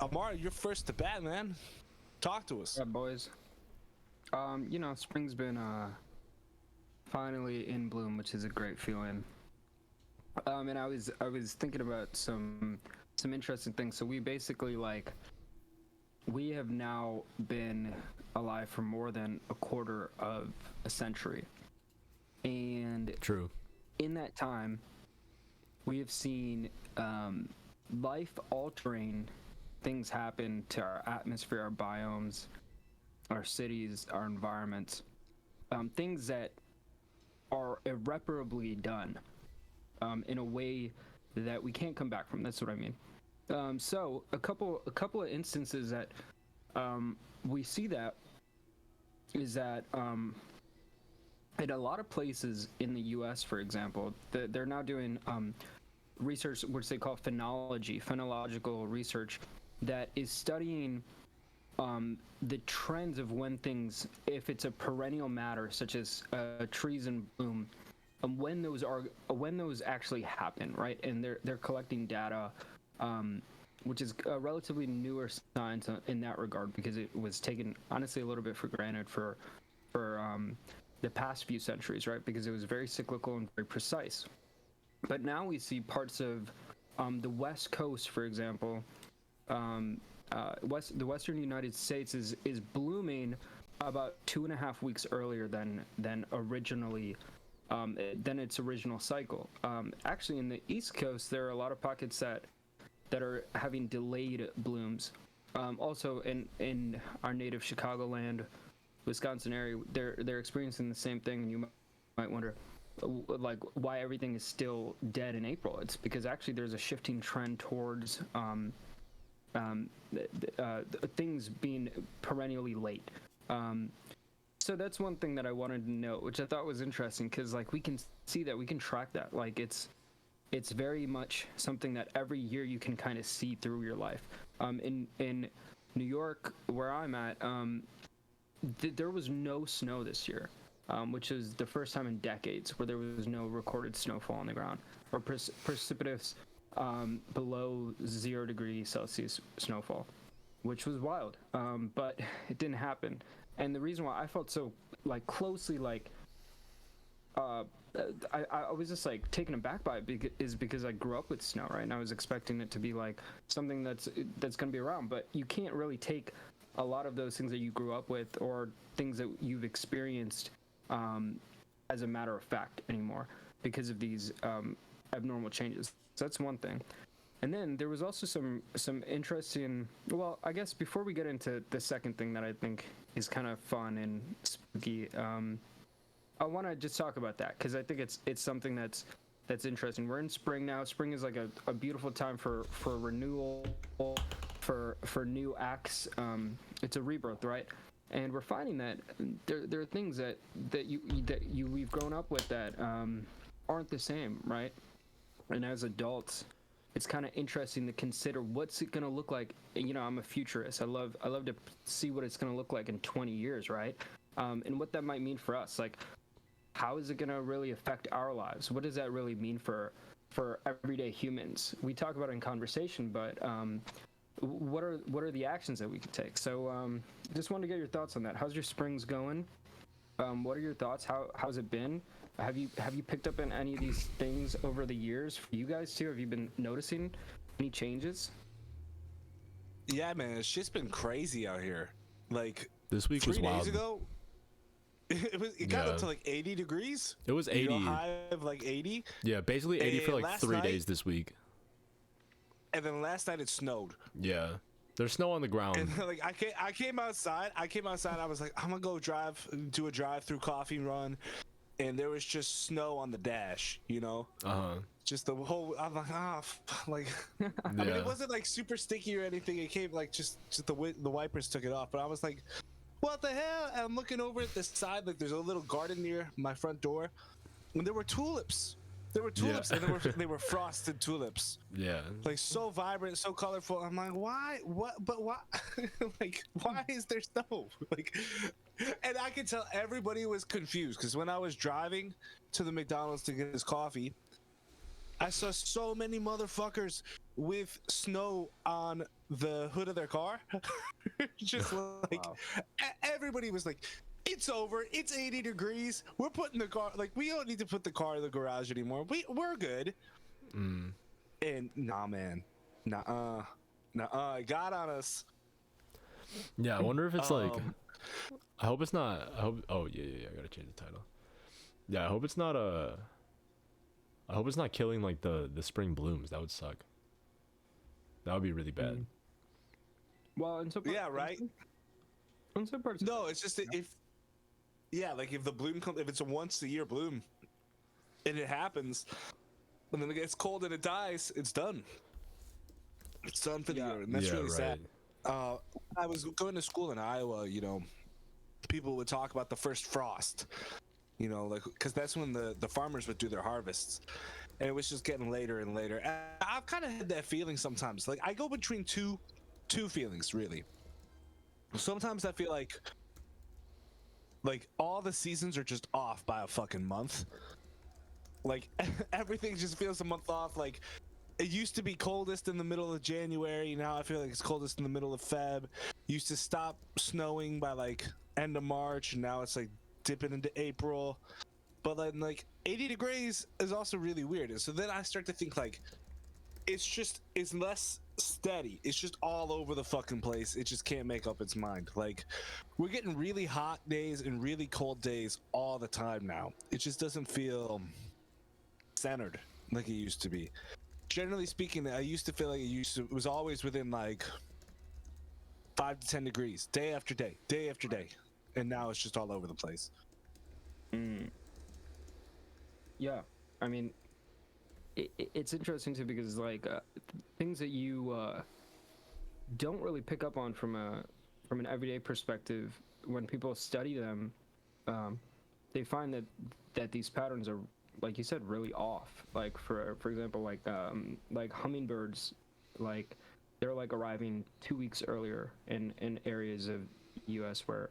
Amari, you're first to bat, man. Talk to us. Yeah, boys. Spring's been finally in bloom, which is a great feeling. And I was thinking about some interesting things. So we basically we have now been alive for more than a quarter of a century. And True. in that time, we have seen life-altering things happen to our atmosphere, our biomes, our cities, our environments. Things that are irreparably done in a way that we can't come back from. That's what I mean. So a couple of instances that we see that is that in a lot of places in the U.S., for example, they're now doing research, which they call phenological research, that is studying the trends of when things, if it's a perennial matter such as trees in bloom, when those actually happen, right? And they're collecting data, which is a relatively newer science in that regard, because it was taken honestly a little bit for granted for the past few centuries, right? Because it was very cyclical and very precise. But now we see parts of the West Coast, for example, the Western United States is blooming about 2.5 weeks earlier than originally than its original cycle. Actually, in the East Coast, there are a lot of pockets that are having delayed blooms. Also, in our native Chicagoland, Wisconsin area, they're experiencing the same thing, and you might wonder, like, why everything is still dead in April. It's because actually there's a shifting trend towards things being perennially late. So that's one thing that I wanted to note, which I thought was interesting, because like we can see that, we can track that. Like it's very much something that every year you can kind of see through your life. In New York, where I'm at, there was no snow this year, which is the first time in decades where there was no recorded snowfall on the ground, or precipitous below 0 degrees Celsius snowfall, which was wild. But it didn't happen. And the reason why I felt so like closely like I was just like taken aback by it is because I grew up with snow, right? And I was expecting it to be like something that's going to be around, but you can't really take a lot of those things that you grew up with or things that you've experienced as a matter of fact anymore because of these abnormal changes. So that's one thing. And then there was also some interesting, well, I guess before we get into the second thing that I think is kind of fun and spooky, I want to just talk about that because I think it's something that's interesting. We're in spring now. Spring is like a beautiful time for renewal, for new acts. It's a rebirth, right? And we're finding that there are things that we've grown up with that aren't the same, right? And as adults, it's kind of interesting to consider what's it going to look like. You know, I'm a futurist. I love to see what it's going to look like in 20 years, right? And what that might mean for us. Like, how is it going to really affect our lives? What does that really mean for everyday humans? We talk about it in conversation, but what are the actions that we could take? So just wanted to get your thoughts on that. How's your springs going? What are your thoughts? How's it been? Have you picked up on any of these things over the years for you guys too? Have you been noticing any changes? Yeah, man, it's just been crazy out here. Like This week was 3 wild. days ago, it got up to like 80 degrees. It was 80. You know, high of like 80. Yeah, basically 80 for like last 3 night- days this week. And then last night it snowed. Yeah, there's snow on the ground. And like I came outside. I was like, I'm gonna go do a drive-through coffee run, and there was just snow on the dash. You know. Just the whole. I'm like, like. I mean, it wasn't like super sticky or anything. It came like just the wipers took it off. But I was like, what the hell? And I'm looking over at the side, like there's a little garden near my front door, and there were tulips. And they were frosted tulips. Yeah. Like so vibrant, so colorful. I'm like, why? What? But why? Like, why is there snow? Like, and I could tell everybody was confused because when I was driving to the McDonald's to get his coffee, I saw so many motherfuckers with snow on the hood of their car. Just like Wow. everybody was like, it's over. It's 80 degrees. We're putting the car, like, we don't need to put the car in the garage anymore. We're good. And nah, man. Nah, it got on us. Yeah, I wonder if it's like. I hope it's not. I hope. Oh yeah. I gotta change the title. Yeah, I hope it's not I hope it's not killing like the spring blooms. That would suck. That would be really bad. Well, in some Yeah, right. In some parts. No, it's just that like if the bloom comes, if it's a once a year bloom, and it happens, and then it gets cold and it dies, it's done. It's done for the year, and that's really sad. I was going to school in Iowa. You know, people would talk about the first frost. You know, like, because that's when the farmers would do their harvests, and it was just getting later and later. And I've kind of had that feeling sometimes. Like, I go between two feelings, really. Sometimes I feel like all the seasons are just off by a fucking month. Like, everything just feels a month off. Like, it used to be coldest in the middle of January. Now I feel like it's coldest in the middle of Feb. Used to stop snowing by like end of March, and now it's like dipping into April. But then like 80 degrees is also really weird. And so then I start to think like it's less steady. It's just all over the fucking place. It just can't make up its mind. Like, we're getting really hot days and really cold days all the time now. It just doesn't feel centered like it used to be. Generally speaking, I used to feel like it was always within like 5 to 10 degrees, day after day, and now it's just all over the place. Yeah, I mean, it's interesting too because like things that you don't really pick up on from an everyday perspective, when people study them, they find that these patterns are, like you said, really off. Like for example, like hummingbirds, like they're like arriving 2 weeks earlier in areas of U.S. where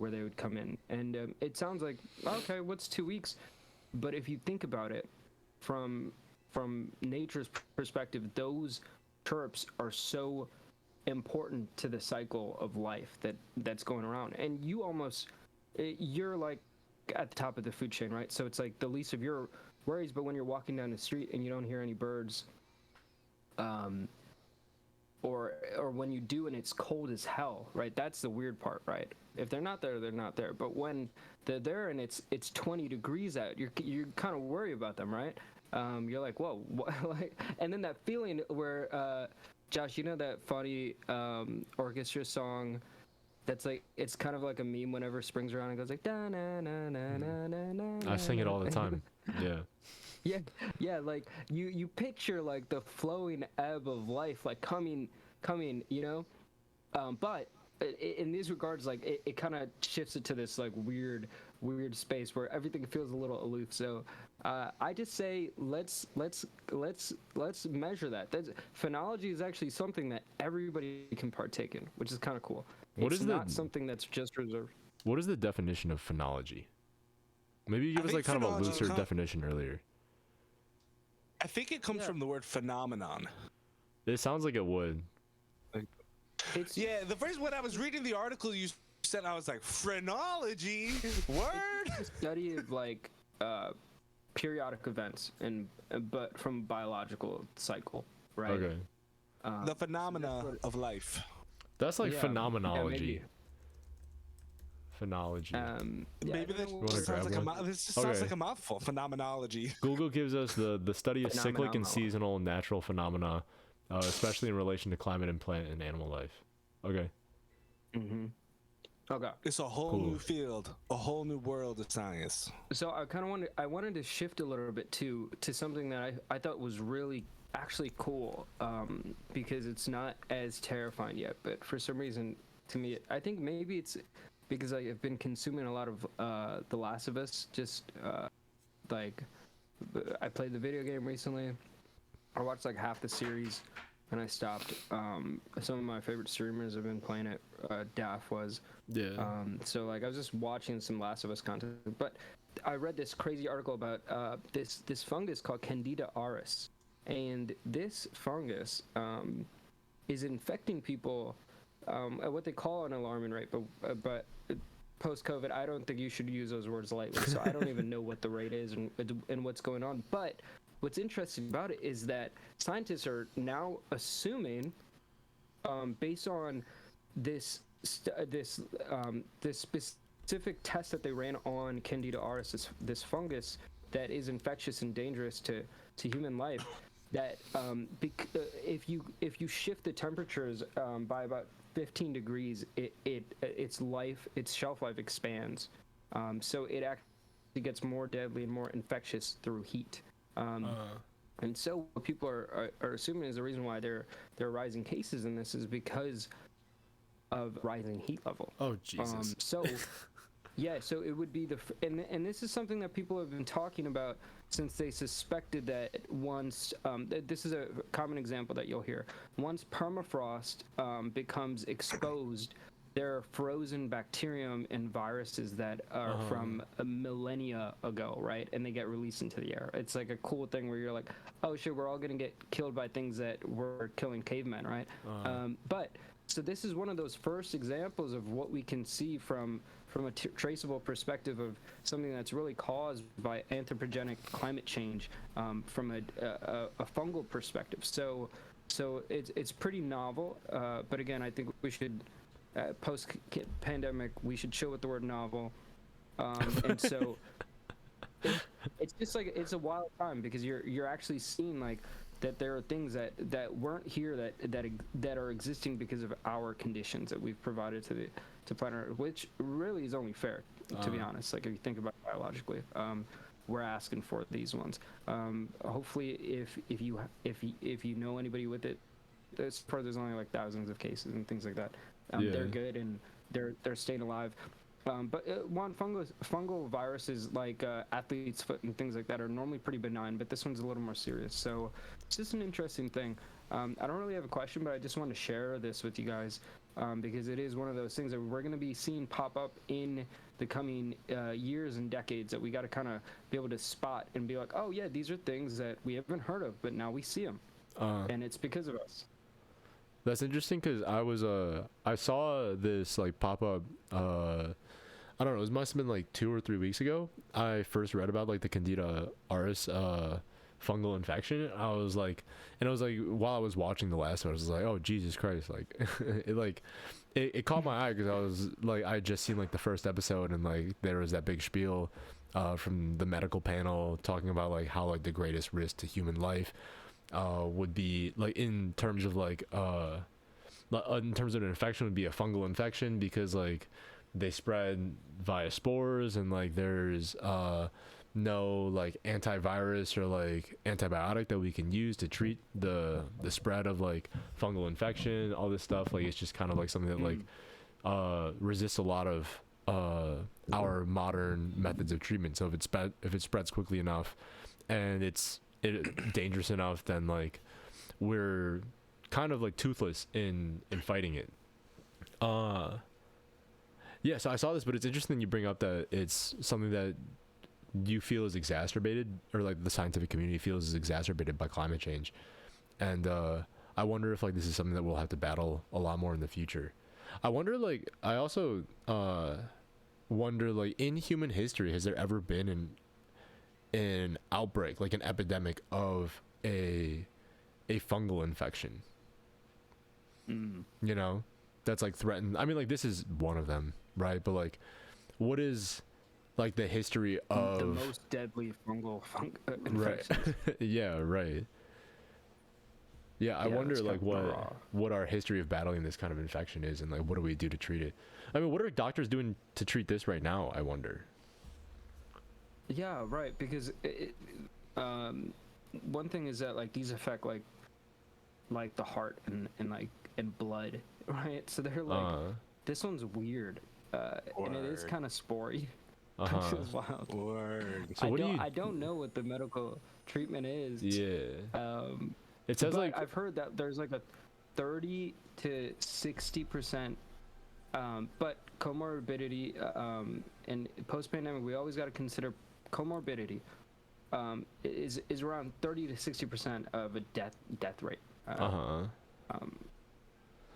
they would come in, and it sounds like, okay, what's 2 weeks? But if you think about it, from nature's perspective, those chirps are so important to the cycle of life that's going around, and you're like at the top of the food chain, right? So it's like the least of your worries. But when you're walking down the street and you don't hear any birds, or when you do and it's cold as hell, right? That's the weird part, right? If they're not there, they're not there. But when they're there and it's 20 degrees out, you kind of worry about them, right? You're like, whoa, what? Like, and then that feeling where, Josh, you know that funny orchestra song that's like, it's kind of like a meme whenever spring's around. It goes like da na na na na na na. I sing it all the time. Yeah. Yeah, like you picture like the flowing ebb of life, like coming, you know. But in these regards, like it kind of shifts it to this like weird space where everything feels a little aloof. So I just say let's measure that. Phenology is actually something that everybody can partake in, which is kind of cool. It's not something that's just reserved. What is the definition of phenology? Maybe you give us like kind of a looser definition earlier. I think it comes from the word phenomenon. It sounds like it would. Yeah, the first when I was reading the article you sent, I was like, phrenology? Word? It's the study of like periodic events, but from biological cycle, right? Okay. The phenomena of life. That's like phenomenology. Yeah, Phenology. Maybe this sounds like a mouthful. Phenomenology. Google gives us the study of cyclic and seasonal natural phenomena, especially in relation to climate and plant and animal life. Okay. Okay. It's a whole new field, a whole new world of science. So I wanted to shift a little bit to something that I thought was really actually cool, because it's not as terrifying yet, but for some reason to me, I think maybe it's because I have been consuming a lot of The Last of Us. Just like I played the video game recently. I watched like half the series and I stopped. Some of my favorite streamers have been playing it. Daff was. Yeah. So like I was just watching some Last of Us content, but I read this crazy article about this fungus called Candida auris, and this fungus is infecting people at what they call an alarming rate, but post-COVID, I don't think you should use those words lightly. So I don't even know what the rate is and what's going on. But what's interesting about it is that scientists are now assuming, based on this specific test that they ran on Candida auris, this fungus that is infectious and dangerous to human life, that if you shift the temperatures by about 15 degrees, its shelf life expands. So it actually gets more deadly and more infectious through heat. And so what people are assuming is the reason why there are rising cases in this is because of rising heat level. Oh Jesus. So yeah, so it would be and this is something that people have been talking about since they suspected that once this is a common example that you'll hear. Once permafrost becomes exposed, there are frozen bacterium and viruses that are from a millennia ago, right? And they get released into the air. It's like a cool thing where you're like, oh shit, we're all gonna get killed by things that were killing cavemen, right? But so this is one of those first examples of what we can see from a traceable perspective of something that's really caused by anthropogenic climate change, from a fungal perspective. So it's pretty novel, but again, I think we should post-pandemic we should chill with the word novel, and so it's just like it's a wild time because you're actually seeing like that there are things that weren't here that are existing because of our conditions that we've provided to planet Earth, which really is only fair, to be honest. Like if you think about it biologically, we're asking for these ones. Hopefully, if you know anybody with it, there's only like thousands of cases and things like that. They're good and they're staying alive. But fungal viruses like athlete's foot and things like that are normally pretty benign, but this one's a little more serious. So it's just an interesting thing. I don't really have a question, but I just want to share this with you guys because it is one of those things that we're going to be seeing pop up in the coming years and decades that we got to kind of be able to spot and be like, oh yeah, these are things that we haven't heard of, but now we see them, and it's because of us. That's interesting because I saw this like pop up. I don't know. It must have been like 2 or 3 weeks ago. I first read about like the Candida auris fungal infection. I was like while I was watching the last one, I was like, oh Jesus Christ! Like it caught my eye because I was like I had just seen like the first episode and like there was that big spiel from the medical panel talking about like how like the greatest risk to human life would be like in terms of like in terms of an infection would be a fungal infection because like they spread via spores and like there's no like antivirus or like antibiotic that we can use to treat the spread of like fungal infection, all this stuff. Like it's just kind of like something that like resists a lot of our modern methods of treatment. So if it spreads quickly enough and it's dangerous enough, then like we're kind of like toothless in fighting it. Yeah, so I saw this, but it's interesting you bring up that it's something that you feel is exacerbated, or like the scientific community feels is exacerbated by climate change. And I wonder if like this is something that we'll have to battle a lot more in the future. I wonder, like, I also wonder, like, in human history, has there ever been an outbreak, like an epidemic of a fungal infection? You know, that's like threatened. I mean, like this is one of them, right? But like, what is like the history of the most deadly fungal infections? Right. Yeah, right. Yeah, I wonder like what our history of battling this kind of infection is, and like what do we do to treat it? I mean, what are doctors doing to treat this right now? I wonder. Yeah, right. Because one thing is that like these affect like the heart and blood, right? So they're like, this one's weird, and it is kind of spory. It's wild. Word. So I don't know what the medical treatment is. Yeah. It says like I've heard that there's like a 30 to 60% But comorbidity and post-pandemic, we always got to consider comorbidity is around 30 to 60% of a death rate.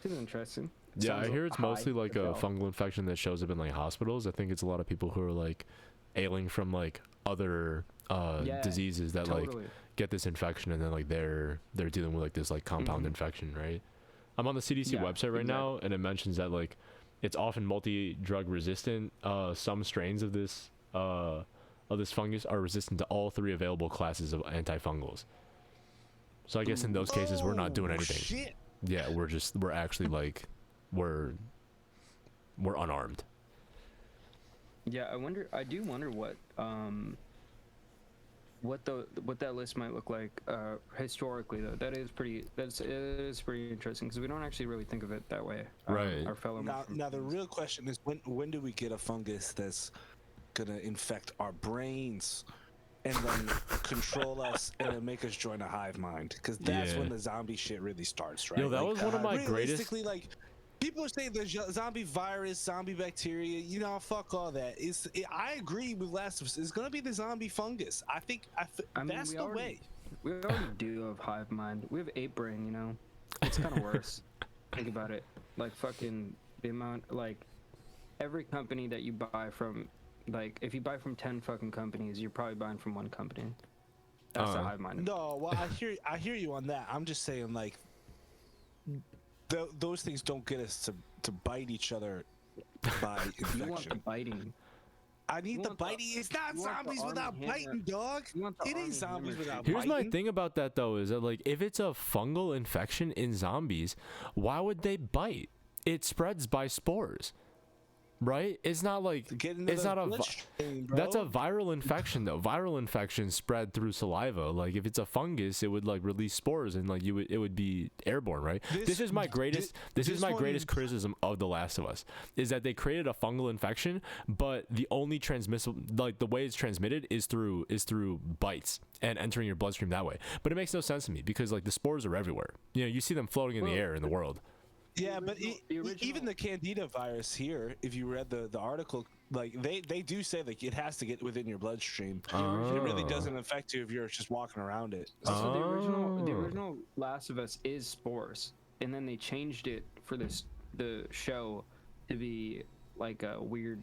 Seems interesting. Yeah, I hear it's mostly like a itself. fungal infection that shows up in like hospitals. I think it's a lot of people who are like ailing from like other diseases that like get this infection, and then like they're dealing with like this like compound infection, right? I'm on the CDC website right now, and it mentions that like it's often multi-drug resistant. Some strains of this fungus are resistant to all 3 available classes of antifungals. So I guess in those cases we're not doing anything. Shit. Yeah, we're actually like we're unarmed. Yeah, I do wonder what that list might look like historically though. It is pretty interesting because we don't actually really think of it that way. Right. Our fellow Now the real question is when do we get a fungus that's gonna infect our brains and then control us and then make us join a hive mind? Because that's when the zombie shit really starts, right? Yo, that was one of my greatest. Realistically, like people are saying the zombie virus, zombie bacteria. You know, fuck all that. I agree with Last of Us. It's gonna be the zombie fungus. I think that's the way. We already do have hive mind. We have ape brain. You know, it's kind of worse. Think about it. Like fucking the amount, like every company that you buy from, like if you buy from 10 fucking companies, you're probably buying from one company. That's the hive mind. No, well I hear you on that. I'm just saying like those things don't get us to bite each other by infection. You want the biting. I need the biting. It's not zombies without biting, dog. It ain't zombies without Here's biting. my thing about that though, is that like if it's a fungal infection in zombies, why would they bite? It spreads by spores. Right? It's not like it's not that's a viral infection though. Viral infections spread through saliva. Like if it's a fungus, it would like release spores and like it would be airborne, right? This is my greatest criticism of The Last of Us is that they created a fungal infection, but the only transmissible, like the way it's transmitted is through bites and entering your bloodstream that way. But it makes no sense to me because like the spores are everywhere. You know, you see them floating in the air in the world. Yeah, but even the Candida virus here, if you read the article, like they do say like it has to get within your bloodstream. It really doesn't affect you if you're just walking around it. So the original Last of Us is spores, and then they changed it for the show to be like a weird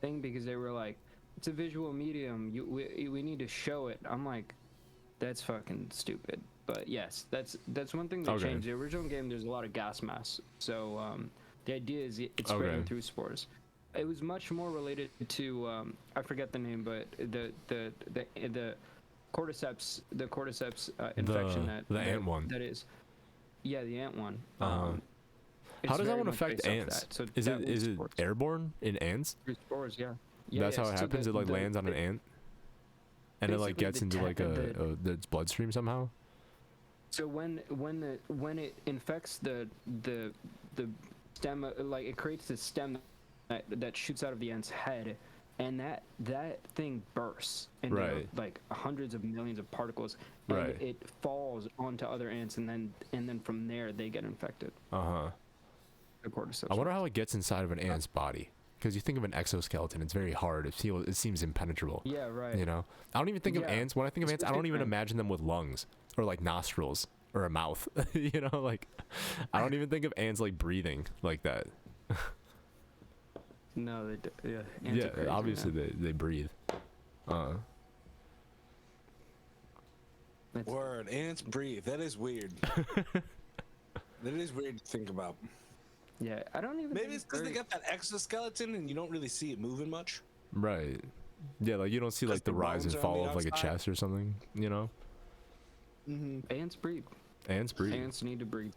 thing because they were like, it's a visual medium. We need to show it. I'm like, that's fucking stupid. But yes, that's one thing they changed. The original game, there's a lot of gas mass, so the idea is it's spreading through spores. It was much more related to I forget the name, but the cordyceps infection the ant one. That is, yeah, the ant one. How does that one affect ants? So is it airborne in ants? Through spores, yeah. That's how it happens. It like lands on an ant, and it like gets into like its bloodstream somehow. So when it infects the stem, like it creates this stem that shoots out of the ant's head, and that thing bursts into like hundreds of millions of particles, and it falls onto other ants, and then from there they get infected. The cordyceps. I wonder how it gets inside of an ant's body. Because you think of an exoskeleton, it's very hard. It seems impenetrable. Yeah, right. You know, I don't even think of ants. When I think of ants, I don't even imagine them with lungs or like nostrils or a mouth. You know, like I don't even think of ants like breathing like that. No, they do. Yeah. Ants are crazy, obviously they breathe. Word, ants breathe. That is weird. That is weird to think about. Yeah, I don't even. Maybe it's because they got that exoskeleton and you don't really see it moving much. Right. Yeah, like you don't see like the rise and fall of like a chest or something. You know. Ants breathe. Ants breathe. Ants need to breathe.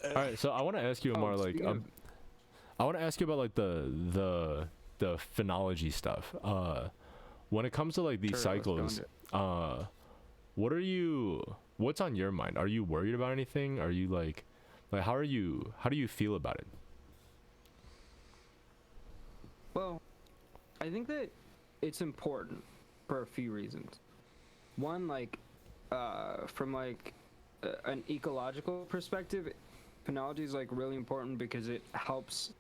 All right, so I want to ask you more like I want to ask you about like the phenology stuff. When it comes to like these cycles, what's on your mind? Are you worried about anything? Are you like how do you feel about it? Well, I think that it's important for a few reasons. One, like from like an ecological perspective, phenology is like really important because it helps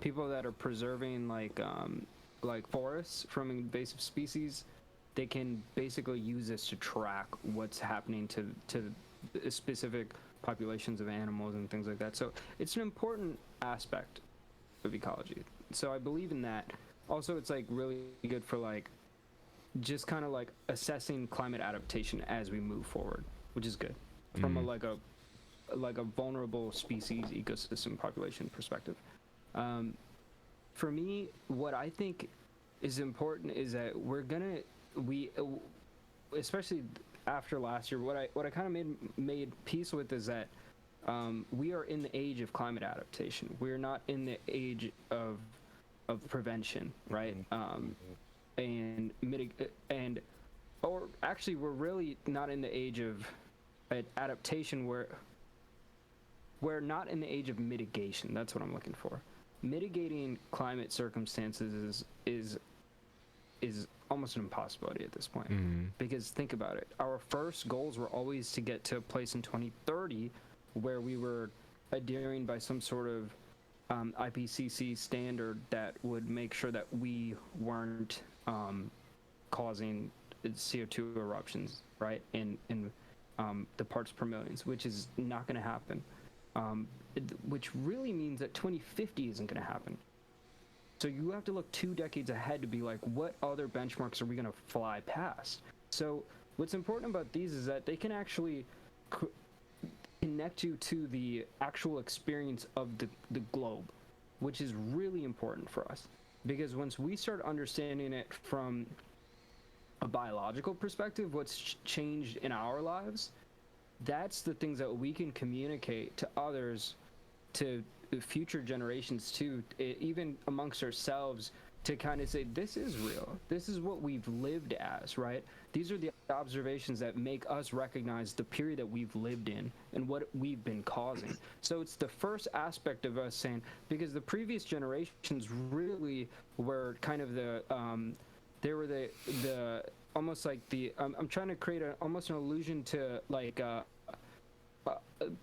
people that are preserving like forests from invasive species. They can basically use this to track what's happening to specific populations of animals and things like that. So it's an important aspect of ecology. So I believe in that. Also, it's like really good for like just kind of like assessing climate adaptation as we move forward, which is good from a vulnerable species ecosystem population perspective. For me, what I think is important is that especially after last year, what I kind of made peace with is that we are in the age of climate adaptation. We're not in the age of prevention, right? Or actually, we're really not in the age of adaptation. We're not in the age of mitigation. That's what I'm looking for. Mitigating climate circumstances is almost an impossibility at this point. Because think about it. Our first goals were always to get to a place in 2030 where we were adhering by some sort of IPCC standard that would make sure that we weren't causing CO2 eruptions, right? In the parts per millions, which is not going to happen. Which really means that 2050 isn't going to happen. So you have to look 2 decades ahead to be like, what other benchmarks are we going to fly past? So what's important about these is that they can actually connect you to the actual experience of the globe, which is really important for us. Because once we start understanding it from a biological perspective, what's changed in our lives, that's the things that we can communicate to others, to future generations too, even amongst ourselves, to kind of say, this is real. This is what we've lived as, right? These are the observations that make us recognize the period that we've lived in and what we've been causing. So it's the first aspect of us saying, because the previous generations really were kind of they were the almost like I'm trying to create almost an allusion to like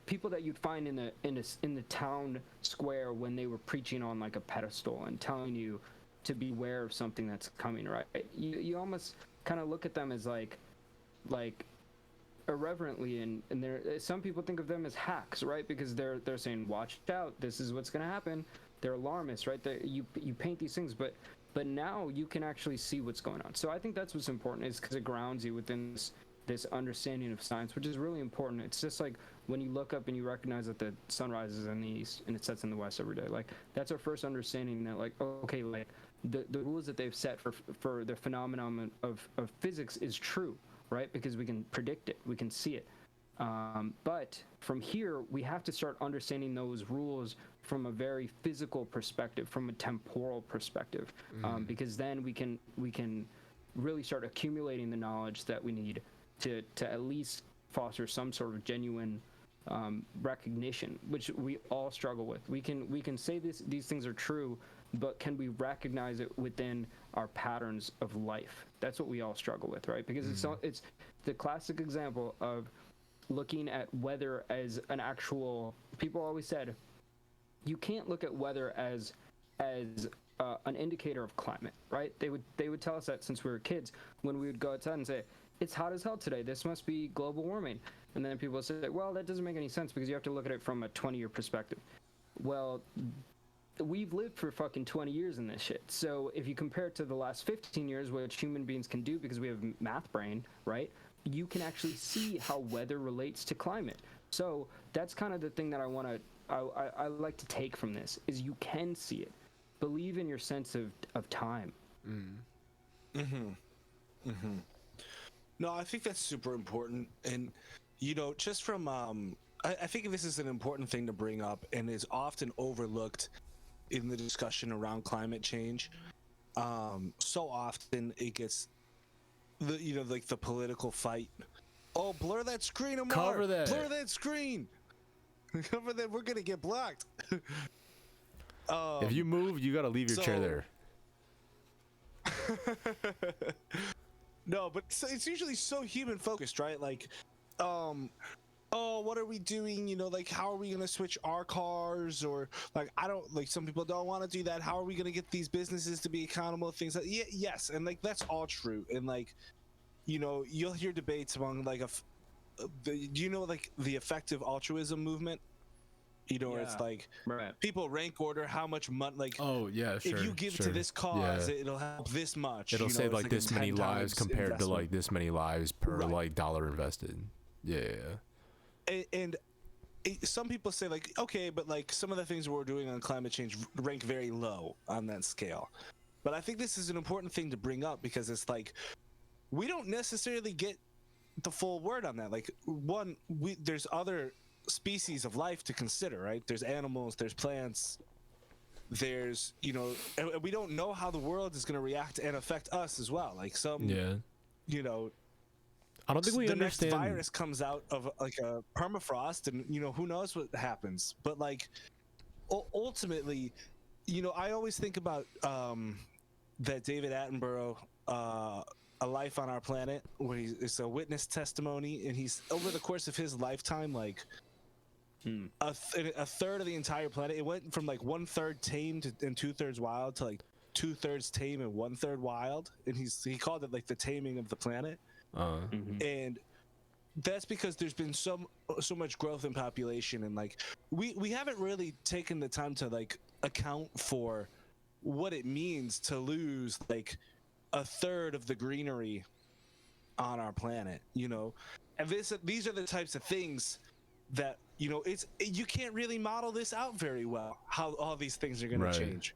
people that you'd find in the town square when they were preaching on like a pedestal and telling you to beware of something that's coming, right? You almost kind of look at them as like irreverently, and there some people think of them as hacks, right? Because they're saying, watch out, this is what's going to happen. They're alarmists, right? You paint these things, but now you can actually see what's going on. So I think that's what's important, is because it grounds you within this understanding of science, which is really important. It's just like when you look up and you recognize that the sun rises in the east and it sets in the west every day. Like that's our first understanding that like, okay, like the rules that they've set for the phenomenon of physics is true, right? Because we can predict it, we can see it. But from here, we have to start understanding those rules from a very physical perspective, from a temporal perspective, because then we can really start accumulating the knowledge that we need to at least foster some sort of genuine recognition, which we all struggle with. We can say these things are true, but can we recognize it within our patterns of life? That's what we all struggle with, right? Because it's the classic example of looking at weather as an actual. People always said you can't look at weather as an indicator of climate, right? They would tell us that since we were kids, when we would go outside and say, it's hot as hell today, this must be global warming. And then people would say, well, that doesn't make any sense because you have to look at it from a 20-year perspective. Well, we've lived for fucking 20 years in this shit. So if you compare it to the last 15 years, which human beings can do because we have math brain, right? You can actually see how weather relates to climate. So that's kind of the thing that I like to take from this, is you can see it. Believe in your sense of time. No, I think that's super important. And, just from, I think this is an important thing to bring up and is often overlooked in the discussion around climate change. So often it gets, like the political fight. Oh, blur that screen, Amar! Cover that! Blur that screen! Cover that, we're gonna get blocked. If you move, you gotta leave your chair there. No, but it's usually so human focused, right? Like, oh, what are we doing? You know, like, how are we going to switch our cars? Or like, I don't like, some people don't want to do that. How are we going to get these businesses to be accountable? Things like, yeah, yes. And like, that's all true. And like, you know, you'll hear debates among like do you know like the effective altruism movement? You know, where it's like people rank order how much money, like, oh yeah, sure, if you give to this cause, it'll help this much. It'll save like this many lives compared investment. to like this many lives per like dollar invested. Yeah. And some people say like, okay, but like some of the things we're doing on climate change rank very low on that scale. But I think this is an important thing to bring up, because it's like, we don't necessarily get the full word on that. Like, one, there's other species of life to consider, right? There's animals, there's plants, there's, you know, and we don't know how the world is going to react and affect us as well. Like you know, I don't think we understand. Next virus comes out of like a permafrost, and you know, who knows what happens. But like, ultimately, you know, I always think about that David Attenborough, A Life on Our Planet, where it's a witness testimony, and he's, over the course of his lifetime, like a third of the entire planet, it went from like 1/3 tamed and 2/3 wild to like 2/3 tame and 1/3 wild, and he called it like the taming of the planet. And that's because there's been so much growth in population, and like we haven't really taken the time to like account for what it means to lose like a third of the greenery on our planet, you know. And these are the types of things that, you know, you can't really model this out very well, how all these things are going to change,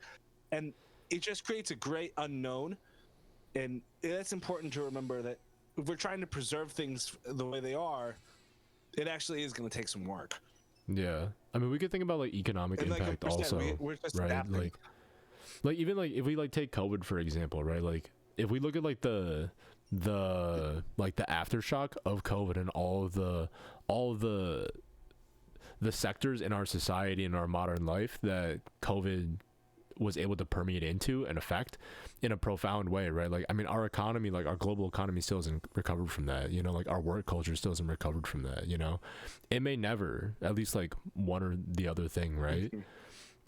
and it just creates a great unknown. And it's important to remember that if we're trying to preserve things the way they are, it actually is going to take some work. Yeah, I mean, we could think about like economic impact also, we're just right? adapting. Like even like if we like take COVID for example, right? Like if we look at like the like the aftershock of COVID and all the sectors in our society and our modern life that COVID was able to permeate into and affect in a profound way, right? Like, I mean, our economy, like our global economy still isn't recovered from that, you know, like our work culture still isn't recovered from that, you know. It may never, at least like one or the other thing, right?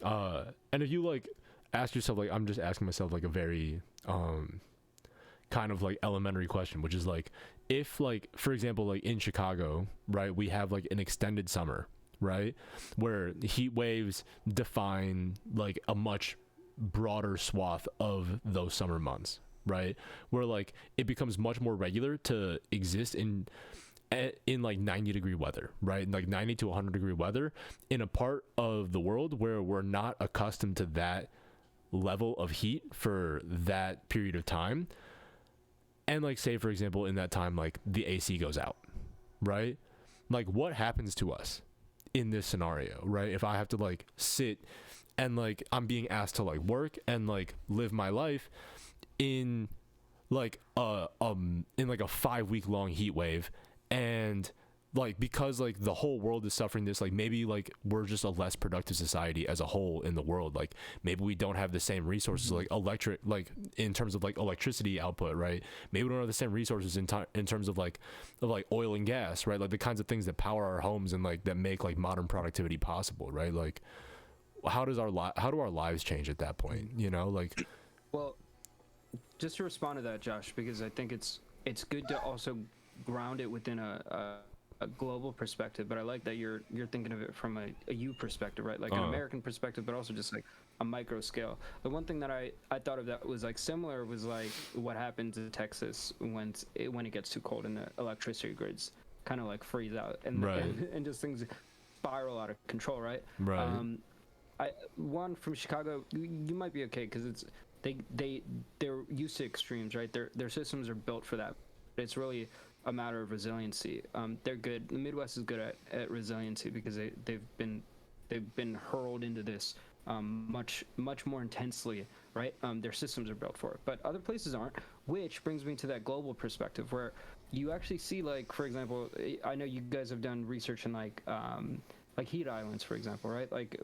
And if you like ask yourself, like I'm just asking myself like a very kind of like elementary question, which is like, if like, for example, like in Chicago, right, we have like an extended summer, right, where heat waves define like a much broader swath of those summer months, right, where like it becomes much more regular to exist in like 90-degree weather, right, like 90 to 100-degree weather in a part of the world where we're not accustomed to that level of heat for that period of time. And like, say for example, in that time, like the AC goes out, right? Like what happens to us in this scenario, right? If I have to like sit and like I'm being asked to like work and like live my life in like a 5-week long heat wave, and like because like the whole world is suffering this, like maybe like we're just a less productive society as a whole in the world, like maybe we don't have the same resources like in terms of like electricity output, right? Maybe we don't have the same resources in terms of like oil and gas, right? Like the kinds of things that power our homes and like that make like modern productivity possible, right? Like how do our lives change at that point, you know? Like, well, just to respond to that, Josh, because I think it's good to also ground it within a global perspective, but I like that you're thinking of it from a you perspective, right? Like an American perspective, but also just like a micro scale. The one thing that I thought of that was like similar was like what happens in Texas when it gets too cold and the electricity grids kind of like freeze out and just things spiral out of control, right? Right. One from Chicago, you might be okay because they're used to extremes, right? Their systems are built for that. It's really a matter of resiliency. They're good. The Midwest is good at resiliency because they've been hurled into this much more intensely, right? Their systems are built for it, but other places aren't. Which brings me to that global perspective where you actually see, like, for example, I know you guys have done research in like heat islands, for example, right? Like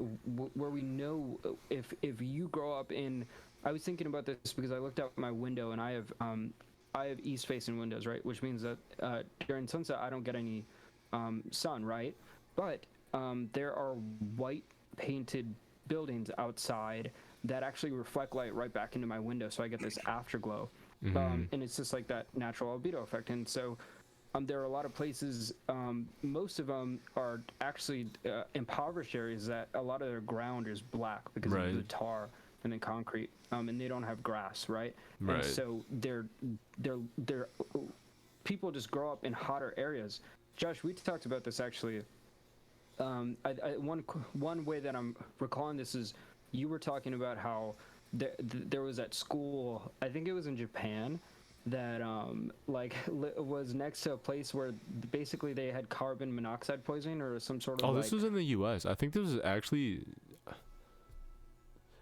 where we know if you grow up in. I was thinking about this because I looked out my window and I have east-facing windows, right? Which means that during sunset, I don't get any sun, right? But there are white painted buildings outside that actually reflect light right back into my window, so I get this afterglow. And it's just like that natural albedo effect. And so there are a lot of places, most of them are actually impoverished areas that a lot of their ground is black because of the tar and the concrete, and they don't have grass, right? And so they're people just grow up in hotter areas. Josh, we talked about this actually. One way that I'm recalling this is you were talking about how there was that school, I think it was in Japan, that was next to a place where basically they had carbon monoxide poisoning or some sort of. This was in the U.S. I think this was actually,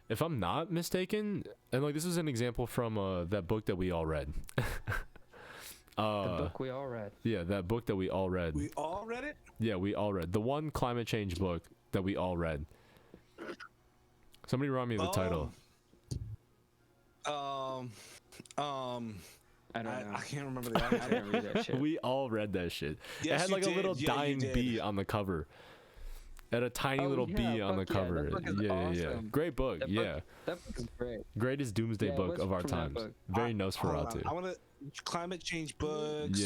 if I'm not mistaken, and like this is an example from that book that we all read. The book we all read. Yeah, that book that we all read. We all read it? Yeah, we all read the one climate change book that we all read. Somebody remind me of the title. I don't know. I can't remember the author. I didn't read that shit. We all read that shit. Yes, it had like a little dying bee on the cover. It had a tiny little bee on the cover. That book is awesome. Great book. That book is great. Greatest doomsday book of our times. Very Nosferatu. I want to climate change books.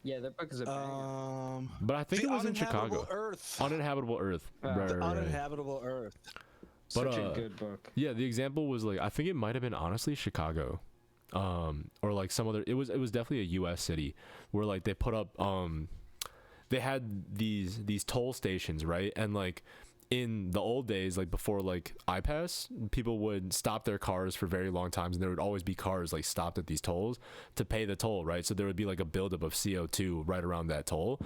Yeah, that book is a banger. But I think it was in Chicago. Uninhabitable Earth. The Uninhabitable Earth. Such a good book. Yeah, the example was like, I think it might have been honestly Chicago, or like some other. It was definitely a U.S. city where like they put up they had these toll stations, right? And like in the old days, like before like iPass, people would stop their cars for very long times, and there would always be cars like stopped at these tolls to pay the toll, right? So there would be like a buildup of CO2 right around that toll.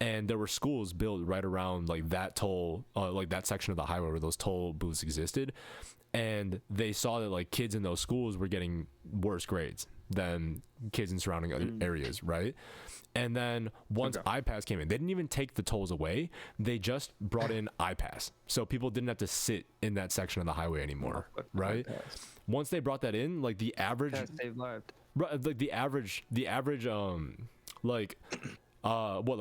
And there were schools built right around like that toll, like that section of the highway where those toll booths existed. And they saw that like kids in those schools were getting worse grades than kids in surrounding other areas, right? And then once iPass came in, they didn't even take the tolls away. They just brought in iPass. So people didn't have to sit in that section of the highway anymore, right? Once they brought that in, like the average, right, like the average, like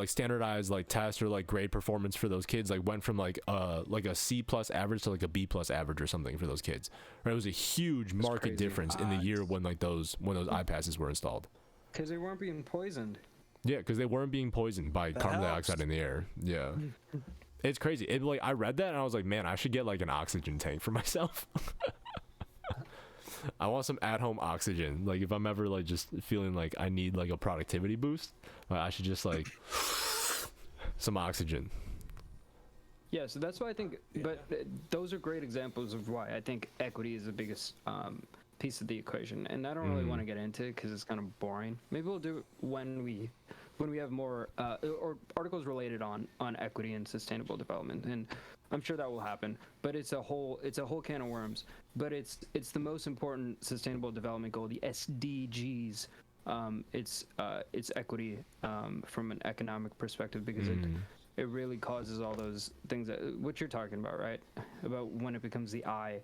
standardized like test or like grade performance for those kids like went from like a C+ average to like a B+ average or something for those kids. Right? It was a huge market difference in the year when like those iPasses were installed. Because they weren't being poisoned. Yeah, because they weren't being poisoned by carbon dioxide in the air. Yeah. It's crazy. It like I read that and I was like, man, I should get like an oxygen tank for myself. I want some at-home oxygen. Like if I'm ever like just feeling like I need like a productivity boost, I should just like some oxygen. Yeah, so that's why I think. But those are great examples of why I think equity is the biggest piece of the equation, and I don't really want to get into it because it's kind of boring. Maybe we'll do it when we have more or articles related on equity and sustainable development, and I'm sure that will happen. But it's a whole can of worms. But it's the most important sustainable development goal, the SDGs. It's equity from an economic perspective because it really causes all those things that what you're talking about, right? About when it becomes the I.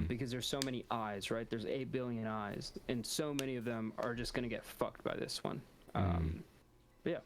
Because there's so many eyes, right? There's 8 billion eyes, and so many of them are just going to get fucked by this one. Yeah.